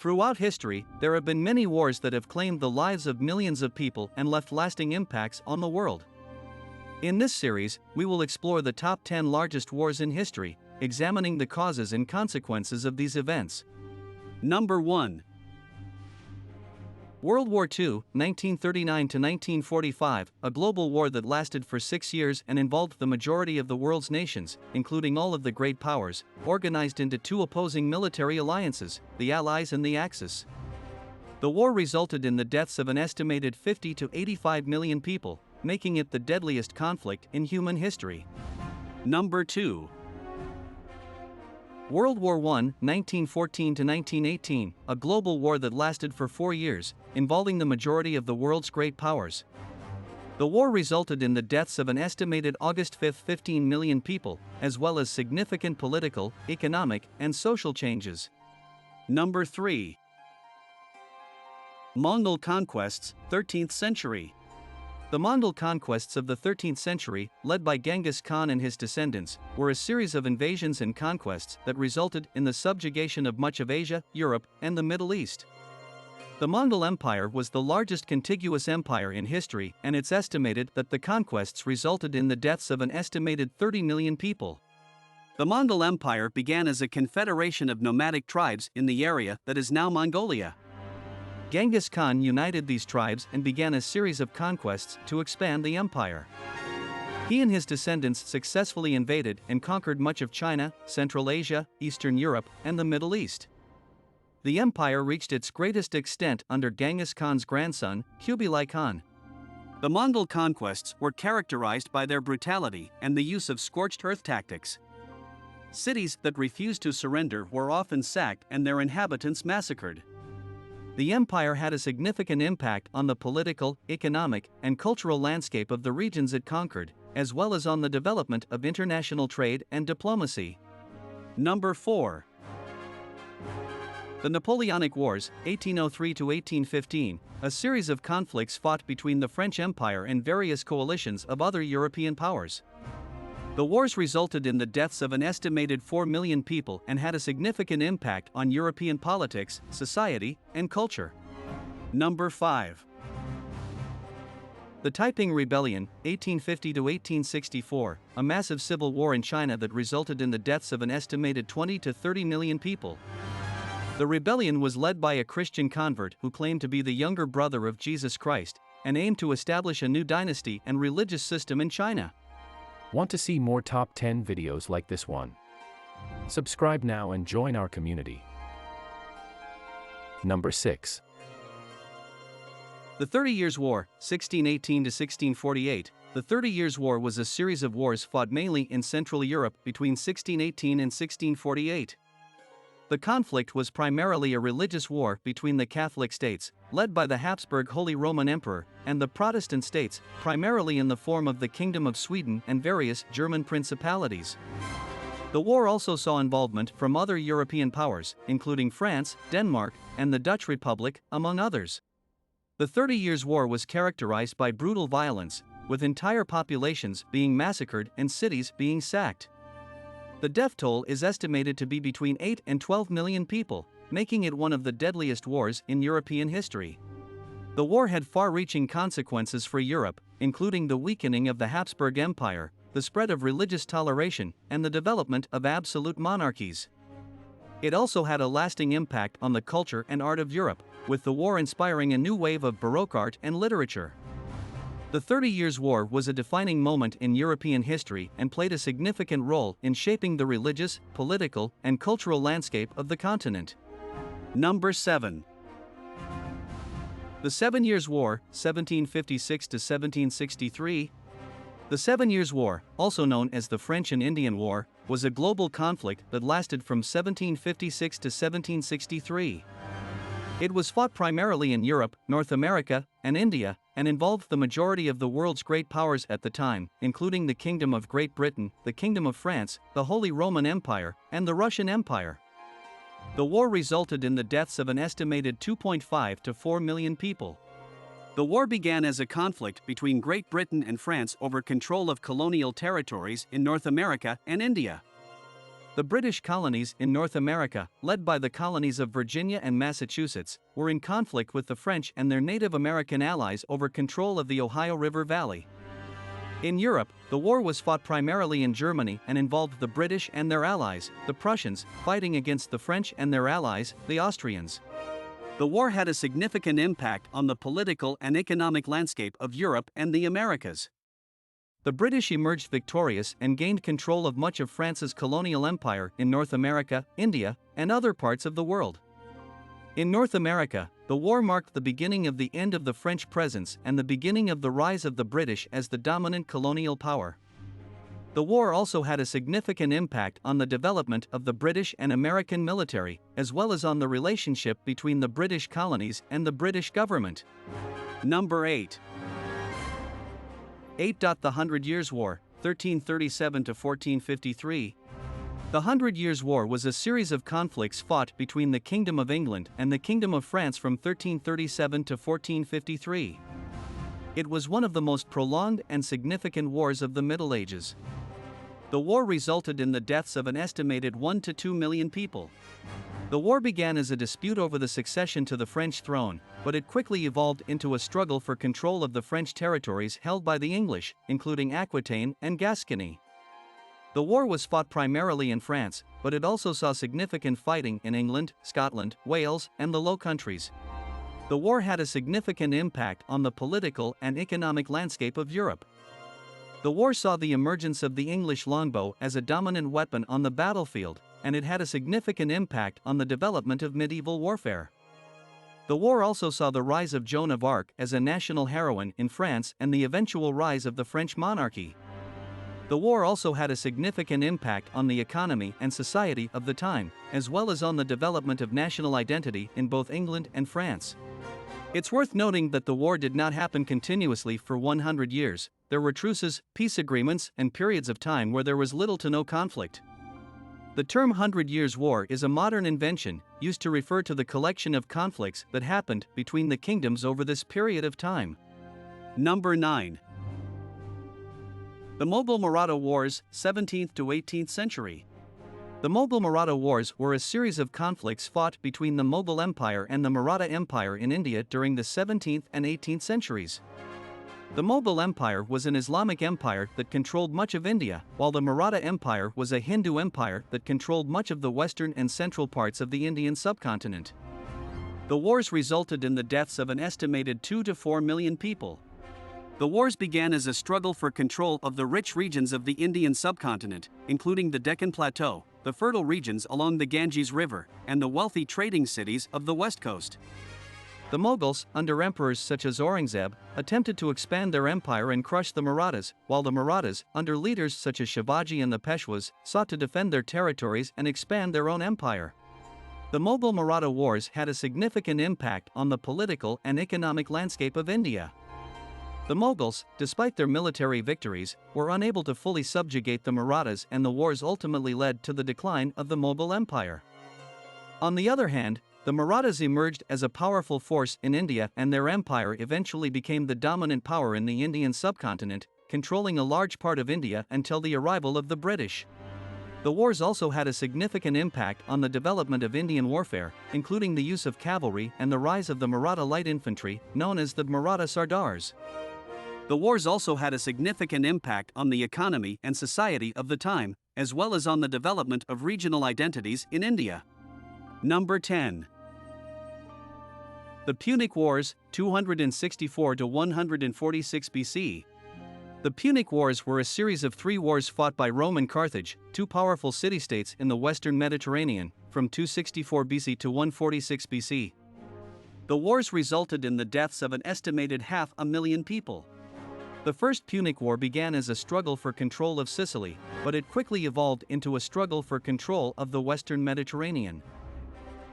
Throughout history, there have been many wars that have claimed the lives of millions of people and left lasting impacts on the world. In this series, we will explore the top 10 largest wars in history, examining the causes and consequences of these events. Number 1. World War II, 1939 to 1945, a global war that lasted for 6 years and involved the majority of the world's nations, including all of the great powers, organized into two opposing military alliances, the Allies and the Axis. The war resulted in the deaths of an estimated 50 to 85 million people, making it the deadliest conflict in human history. Number 2. World War I, 1914 to 1918, a global war that lasted for 4 years, involving the majority of the world's great powers. The war resulted in the deaths of an estimated August 5, 15 million people, as well as significant political, economic, and social changes. Number 3. Mongol Conquests, 13th century. The Mongol conquests of the 13th century, led by Genghis Khan and his descendants, were a series of invasions and conquests that resulted in the subjugation of much of Asia, Europe, and the Middle East. The Mongol Empire was the largest contiguous empire in history, and it's estimated that the conquests resulted in the deaths of an estimated 30 million people. The Mongol Empire began as a confederation of nomadic tribes in the area that is now Mongolia. Genghis Khan united these tribes and began a series of conquests to expand the empire. He and his descendants successfully invaded and conquered much of China, Central Asia, Eastern Europe, and the Middle East. The empire reached its greatest extent under Genghis Khan's grandson, Kublai Khan. The Mongol conquests were characterized by their brutality and the use of scorched earth tactics. Cities that refused to surrender were often sacked and their inhabitants massacred. The empire had a significant impact on the political, economic, and cultural landscape of the regions it conquered, as well as on the development of international trade and diplomacy. Number 4. The Napoleonic Wars, 1803 to 1815, a series of conflicts fought between the French Empire and various coalitions of other European powers. The wars resulted in the deaths of an estimated 4 million people and had a significant impact on European politics, society, and culture. Number 5. The Taiping Rebellion, 1850 to 1864, a massive civil war in China that resulted in the deaths of an estimated 20 to 30 million people. The rebellion was led by a Christian convert who claimed to be the younger brother of Jesus Christ and aimed to establish a new dynasty and religious system in China. Want to see more top 10 videos like this one? Subscribe now and join our community. Number 6. The 30 Years' War, 1618 to 1648. The 30 Years' War was a series of wars fought mainly in Central Europe between 1618 and 1648. The conflict was primarily a religious war between the Catholic states, led by the Habsburg Holy Roman Emperor, and the Protestant states, primarily in the form of the Kingdom of Sweden and various German principalities. The war also saw involvement from other European powers, including France, Denmark, and the Dutch Republic, among others. The 30 Years' War was characterized by brutal violence, with entire populations being massacred and cities being sacked. The death toll is estimated to be between 8 and 12 million people, making it one of the deadliest wars in European history. The war had far-reaching consequences for Europe, including the weakening of the Habsburg Empire, the spread of religious toleration, and the development of absolute monarchies. It also had a lasting impact on the culture and art of Europe, with the war inspiring a new wave of Baroque art and literature. The 30 Years' War was a defining moment in European history and played a significant role in shaping the religious, political, and cultural landscape of the continent. Number 7. The 7 Years' War, 1756 to 1763. The 7 Years' War, also known as the French and Indian War, was a global conflict that lasted from 1756 to 1763. It was fought primarily in Europe, North America, and India, and involved the majority of the world's great powers at the time, including the Kingdom of Great Britain, the Kingdom of France, the Holy Roman Empire, and the Russian Empire. The war resulted in the deaths of an estimated 2.5 to 4 million people. The war began as a conflict between Great Britain and France over control of colonial territories in North America and India. The British colonies in North America, led by the colonies of Virginia and Massachusetts, were in conflict with the French and their Native American allies over control of the Ohio River Valley. In Europe, the war was fought primarily in Germany and involved the British and their allies, the Prussians, fighting against the French and their allies, the Austrians. The war had a significant impact on the political and economic landscape of Europe and the Americas. The British emerged victorious and gained control of much of France's colonial empire in North America, India, and other parts of the world. In North America, the war marked the beginning of the end of the French presence and the beginning of the rise of the British as the dominant colonial power. The war also had a significant impact on the development of the British and American military, as well as on the relationship between the British colonies and the British government. Number 8. 8. The Hundred Years' War, 1337 to 1453. The Hundred Years' War was a series of conflicts fought between the Kingdom of England and the Kingdom of France from 1337 to 1453. It was one of the most prolonged and significant wars of the Middle Ages. The war resulted in the deaths of an estimated 1 to 2 million people. The war began as a dispute over the succession to the French throne, but it quickly evolved into a struggle for control of the French territories held by the English, including Aquitaine and Gascony. The war was fought primarily in France, but it also saw significant fighting in England, Scotland, Wales, and the Low Countries. The war had a significant impact on the political and economic landscape of Europe. The war saw the emergence of the English longbow as a dominant weapon on the battlefield, and it had a significant impact on the development of medieval warfare. The war also saw the rise of Joan of Arc as a national heroine in France and the eventual rise of the French monarchy. The war also had a significant impact on the economy and society of the time, as well as on the development of national identity in both England and France. It's worth noting that the war did not happen continuously for 100 years. There were truces, peace agreements, and periods of time where there was little to no conflict. The term Hundred Years' War is a modern invention, used to refer to the collection of conflicts that happened between the kingdoms over this period of time. Number 9. The Mughal-Maratha Wars, 17th to 18th century. The Mughal-Maratha Wars were a series of conflicts fought between the Mughal Empire and the Maratha Empire in India during the 17th and 18th centuries. The Mughal Empire was an Islamic empire that controlled much of India, while the Maratha Empire was a Hindu empire that controlled much of the western and central parts of the Indian subcontinent. The wars resulted in the deaths of an estimated 2 to 4 million people. The wars began as a struggle for control of the rich regions of the Indian subcontinent, including the Deccan Plateau, the fertile regions along the Ganges River, and the wealthy trading cities of the west coast. The Mughals, under emperors such as Aurangzeb, attempted to expand their empire and crush the Marathas, while the Marathas, under leaders such as Shivaji and the Peshwas, sought to defend their territories and expand their own empire. The Mughal-Maratha Wars had a significant impact on the political and economic landscape of India. The Mughals, despite their military victories, were unable to fully subjugate the Marathas, and the wars ultimately led to the decline of the Mughal Empire. On the other hand, the Marathas emerged as a powerful force in India, and their empire eventually became the dominant power in the Indian subcontinent, controlling a large part of India until the arrival of the British. The wars also had a significant impact on the development of Indian warfare, including the use of cavalry and the rise of the Maratha light infantry, known as the Maratha Sardars. The wars also had a significant impact on the economy and society of the time, as well as on the development of regional identities in India. Number 10. The Punic Wars, 264 to 146 BC. The Punic Wars were a series of 3 wars fought by Rome and Carthage, 2 powerful city-states in the western Mediterranean, from 264 BC to 146 BC. The wars resulted in the deaths of an estimated 500,000 people. The First Punic War began as a struggle for control of Sicily, but it quickly evolved into a struggle for control of the western Mediterranean.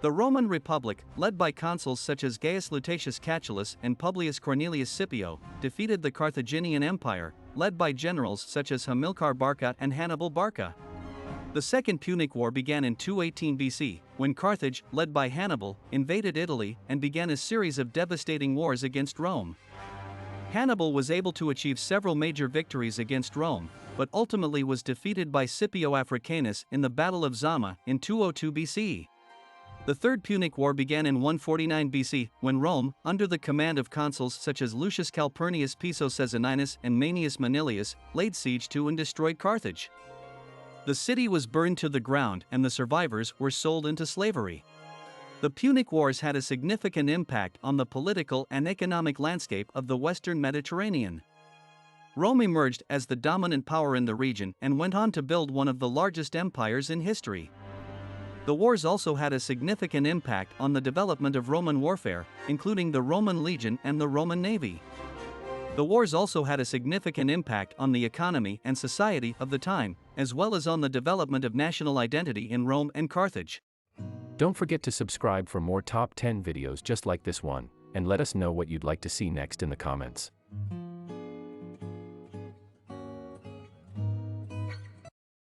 The Roman Republic, led by consuls such as Gaius Lutatius Catulus and Publius Cornelius Scipio, defeated the Carthaginian Empire, led by generals such as Hamilcar Barca and Hannibal Barca. The Second Punic War began in 218 BC, when Carthage, led by Hannibal, invaded Italy and began a series of devastating wars against Rome. Hannibal was able to achieve several major victories against Rome, but ultimately was defeated by Scipio Africanus in the Battle of Zama in 202 BC. The Third Punic War began in 149 BC, when Rome, under the command of consuls such as Lucius Calpurnius Piso Caesoninus and Manius Manilius, laid siege to and destroyed Carthage. The city was burned to the ground and the survivors were sold into slavery. The Punic Wars had a significant impact on the political and economic landscape of the Western Mediterranean. Rome emerged as the dominant power in the region and went on to build one of the largest empires in history. The wars also had a significant impact on the development of Roman warfare, including the Roman legion and the Roman navy. The wars also had a significant impact on the economy and society of the time, as well as on the development of national identity in Rome and Carthage. Don't forget to subscribe for more top 10 videos just like this one, and let us know what you'd like to see next in the comments.